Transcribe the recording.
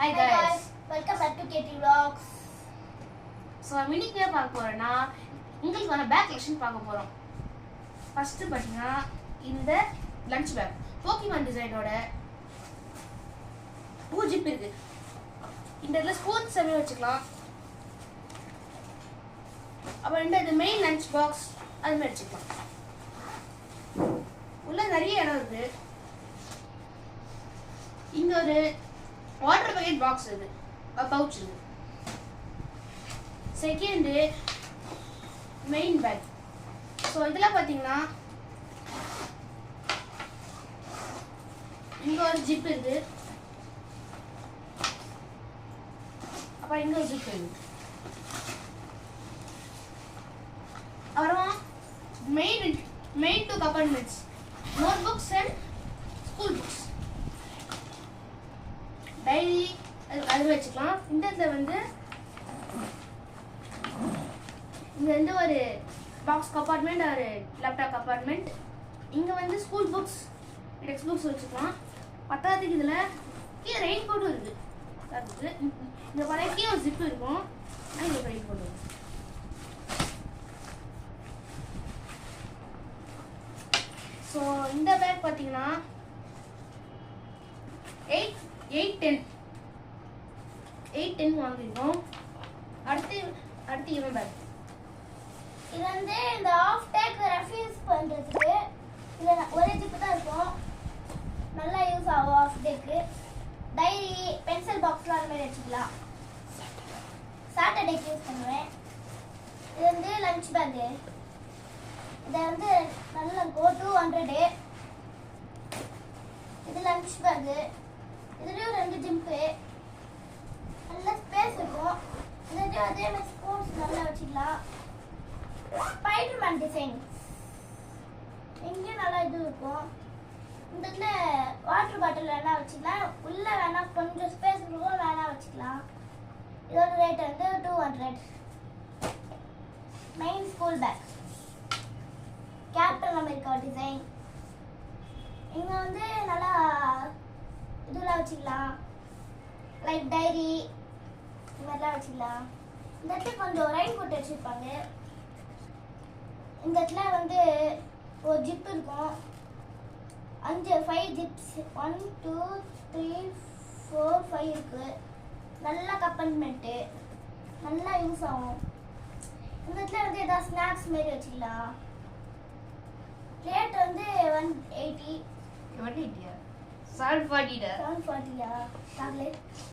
Hi guys, welcome back to KT Vlogs. So இன்னைக்கு என்ன பார்க்க போறோம்னா உங்களுக்கு பேக் கலெக்ஷன் பார்க்க போறோம். ஃபர்ஸ்ட் பாத்தீங்கன்னா இந்த லஞ்ச் பேக் போக்கிமான் டிசைனோட ஜிப் இருக்கு. இந்த இடத்துல ஸ்பூன்ஸ் எல்லாமே வச்சுக்கலாம். அப்புறம் இந்த மெயின் லஞ்ச் பாக்ஸ் அது மாதிரி வச்சுக்கலாம். உள்ள நிறைய இடம் இருக்கு. இங்க ஒரு வாட்டர் பக்கெட் பாக்ஸ் இருக்கு, பவுச் இருக்கு. Second main bag. ஸோ இதெல்லாம் பார்த்தீங்கன்னா இங்க ஒரு ஜிப் இருக்கு, அப்புறம் இங்க ஒரு ஜிப் இருக்கு. அப்புறம் main two compartments, note books and school books, diary அது வச்சுக்கலாம். இந்த இடத்துல வந்து இங்க வந்து ஒரு பாக்ஸ் கம்பார்ட்மெண்ட், ஒரு லேப்டாப் கம்பார்ட்மெண்ட். இங்க வந்து ஸ்கூல் புக்ஸ், டெக்ஸ்ட் புக்ஸ் வச்சுக்கலாம். பத்தாவதுக்கு இதுல கீழே ரெயின் கோட்டும் இருக்கு. இந்த பழைய கீழே ஒரு ஜிப் இருக்கும், இங்க ஒரு ரெயின் கோட் இருக்கு. ஸோ இந்த பேக் பார்த்தீங்கன்னா 810 வாங்கிருக்கோம். அடுத்து இவன் பேக். இது வந்து இந்த ஆஃப் டேக் ரெஃப்யூஸ் பண்றதுக்கு இதுல ஒரே ஜிப் தான் இருக்கும். நல்லா யூஸ் ஆகும் ஆஃப் டேக்கு. டைரி, பென்சில் பாக்ஸ்லாம் அந்த மாதிரி வச்சுக்கலாம். சாட்டர்டேக்கு யூஸ் பண்ணுவேன். இது வந்து லஞ்ச் பேக். இதை வந்து நல்லா இருக்கும், 200. இது லஞ்ச் பேக். இதுலயும் 2 ஜிப்பு, நல்ல ஸ்பேஸ் இருக்கும். இதுலயும் அதே மாதிரி ஸ்பூன்ஸ் நல்லா வச்சுக்கலாம். ஸ்பைடர்மேன் டிசைன் இங்கேயும் நல்லா இது இருக்கும். இந்த இடத்துல வாட்டர் பாட்டில் வேணா வச்சுக்கலாம், உள்ள வேணா கொஞ்சம் ஸ்பேஸ் இருக்கும், வேணா வச்சுக்கலாம். இதோட ரேட் வந்து 200. Main school bag, captain America design. இங்க வந்து நல்லா இதெல்லாம் வச்சுக்கலாம், லைக் டைரி இந்த மாதிரிலாம் வச்சுக்கலாம். இந்த இடத்துல கொஞ்சம் ரெயின் கோட் வச்சுருப்பாங்க. இந்த இடத்துல வந்து ஒரு ஜிப் இருக்கும், 5 ஜிப்ஸ், 1 2 3 4 5 இருக்கு. நல்ல கம்பார்ட்மெண்ட்டு, நல்லா யூஸ் ஆகும். இந்த இடத்துல வந்து ஏதாவது ஸ்நாக்ஸ் மாரி வச்சுக்கலாம். ரேட் வந்து 180. 740 சாக்லேட்.